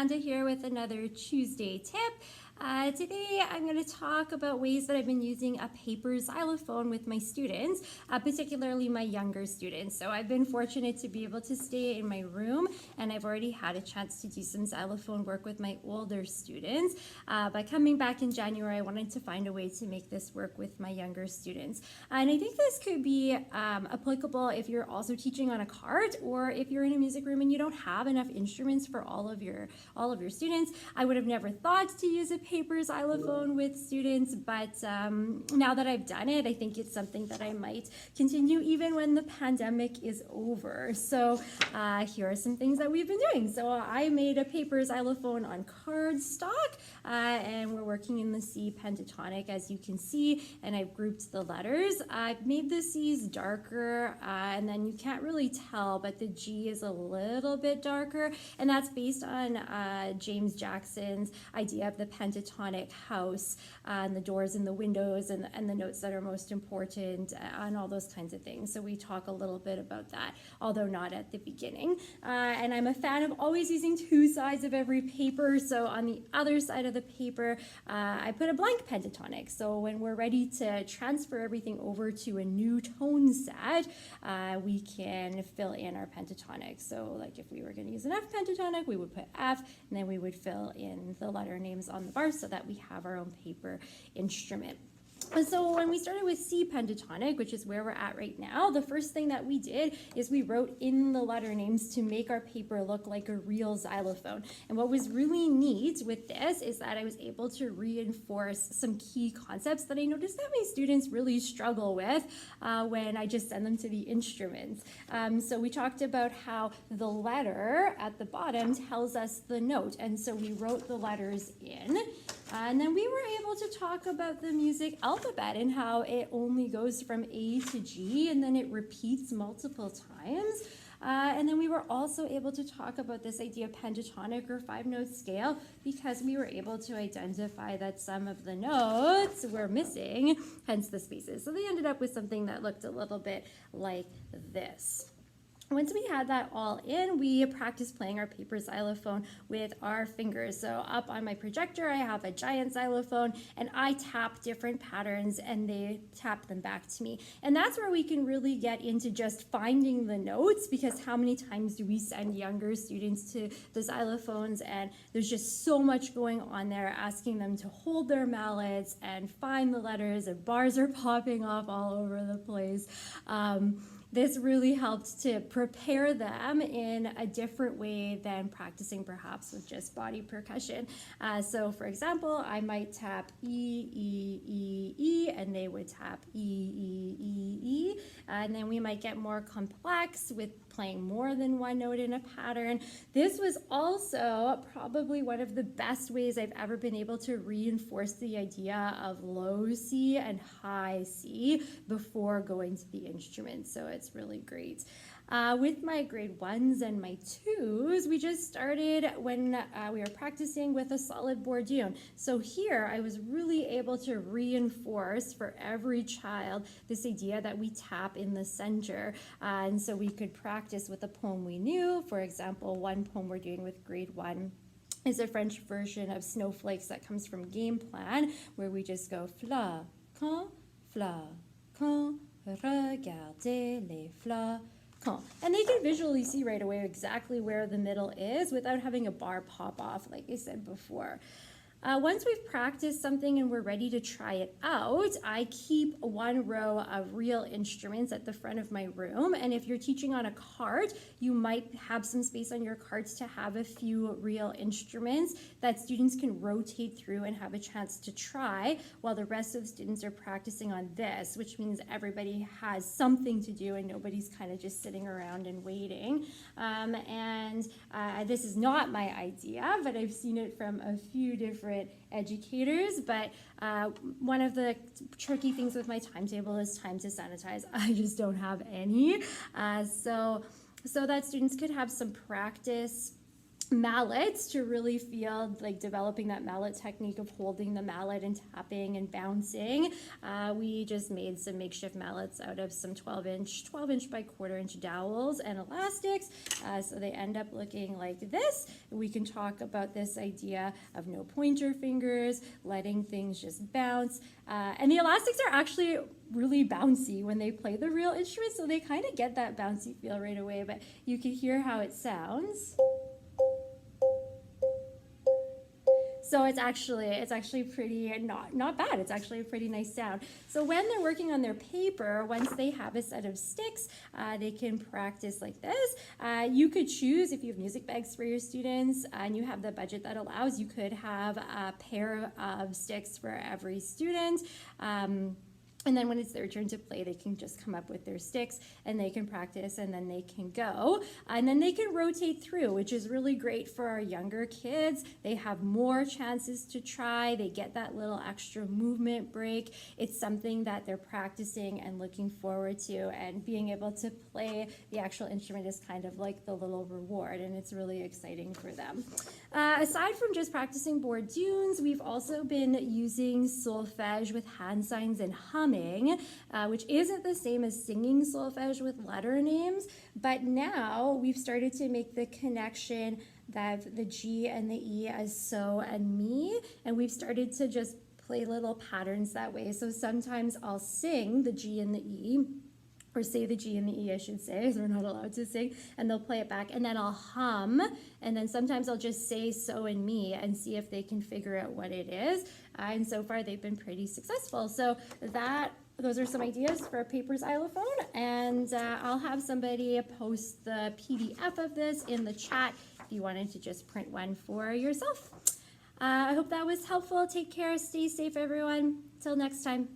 Amanda here with another Tuesday tip. Today I'm going to talk about ways that I've been using a paper xylophone with my students, particularly my younger students. So I've been fortunate to be able to stay in my room, and I've already had a chance to do some xylophone work with my older students. By coming back in January, I wanted to find a way to make this work with my younger students. And I think this could be applicable if you're also teaching on a cart, or if you're in a music room and you don't have enough instruments for all of your students. I would have never thought to use a paper xylophone with students, but now that I've done it, I think it's something that I might continue even when the pandemic is over. So here are some things that we've been doing. So I made a paper xylophone on cardstock, and we're working in the C pentatonic, as you can see, and I've grouped the letters. I've made the C's darker, and then you can't really tell, but the G is a little bit darker, and that's based on James Jackson's idea of the pentatonic house, and the doors and the windows and the notes that are most important, and all those kinds of things. So we talk a little bit about that, although not at the beginning. And I'm a fan of always using two sides of every paper. So on the other side of the paper, I put a blank pentatonic. So when we're ready to transfer everything over to a new tone set, we can fill in our pentatonic. So like if we were going to use an F pentatonic, we would put F, and then we would fill in the letter names on the bar so that we have our own paper instrument. And so when we started with C pentatonic, which is where we're at right now, the first thing that we did is we wrote in the letter names to make our paper look like a real xylophone. And what was really neat with this is that I was able to reinforce some key concepts that I noticed that my students really struggle with when I just send them to the instruments. So we talked about how the letter at the bottom tells us the note, and so we wrote the letters in. And then we were able to talk about the music alphabet and how it only goes from A to G, and then it repeats multiple times. And then we were also able to talk about this idea of pentatonic or 5-note scale, because we were able to identify that some of the notes were missing, hence the spaces. So they ended up with something that looked a little bit like this. Once we had that all in, we practiced playing our paper xylophone with our fingers. So up on my projector, I have a giant xylophone, and I tap different patterns and they tap them back to me. And that's where we can really get into just finding the notes, because how many times do we send younger students to the xylophones, and there's just so much going on there, asking them to hold their mallets and find the letters, and bars are popping off all over the place. This really helped to prepare them in a different way than practicing perhaps with just body percussion. So for example, I might tap E, E, E, E, and they would tap E, E, E, E. And then we might get more complex with playing more than one note in a pattern. This was also probably one of the best ways I've ever been able to reinforce the idea of low C and high C before going to the instrument. So it's really great. With my grade 1s and my 2s, we just started when we were practicing with a solid bourdon. So here I was really able to reinforce for every child this idea that we tap in the center. And so we could practice with a poem we knew. For example, one poem we're doing with grade 1 is a French version of Snowflakes that comes from Game Plan, where we just go flacon, flacon, regardez les flacons. And they can visually see right away exactly where the middle is without having a bar pop off, like I said before. Once we've practiced something and we're ready to try it out, I keep one row of real instruments at the front of my room. And if you're teaching on a cart, you might have some space on your carts to have a few real instruments that students can rotate through and have a chance to try, while the rest of the students are practicing on this, which means everybody has something to do and nobody's kind of just sitting around and waiting. This is not my idea, but I've seen it from a few different educators. But one of the tricky things with my timetable is time to sanitize. I just don't have any. So that students could have some practice mallets to really feel like developing that mallet technique of holding the mallet and tapping and bouncing. We just made some makeshift mallets out of some 12-inch by 1/4-inch dowels and elastics, so they end up looking like this. We can talk about this idea of no pointer fingers, letting things just bounce, and the elastics are actually really bouncy when they play the real instrument, so they kind of get that bouncy feel right away, but you can hear how it sounds. So it's actually pretty not bad. It's actually a pretty nice sound. So when they're working on their paper, once they have a set of sticks, they can practice like this. You could choose, if you have music bags for your students and you have the budget that allows, you could have a pair of sticks for every student. And then when it's their turn to play, they can just come up with their sticks and they can practice, and then they can go. And then they can rotate through, which is really great for our younger kids. They have more chances to try. They get that little extra movement break. It's something that they're practicing and looking forward to, and being able to play the actual instrument is kind of like the little reward, and it's really exciting for them. Aside from just practicing board tunes, we've also been using solfege with hand signs and humming, which isn't the same as singing solfege with letter names, but now we've started to make the connection that the G and the E as so and me, and we've started to just play little patterns that way. So sometimes I'll sing the G and the E, or say the G and the E, I should say, as we're not allowed to sing, and they'll play it back, and then I'll hum, and then sometimes I'll just say so and me and see if they can figure out what it is, and so far they've been pretty successful. So those are some ideas for a paper xylophone, and I'll have somebody post the PDF of this in the chat if you wanted to just print one for yourself. I hope that was helpful. Take care, stay safe, everyone. Till next time.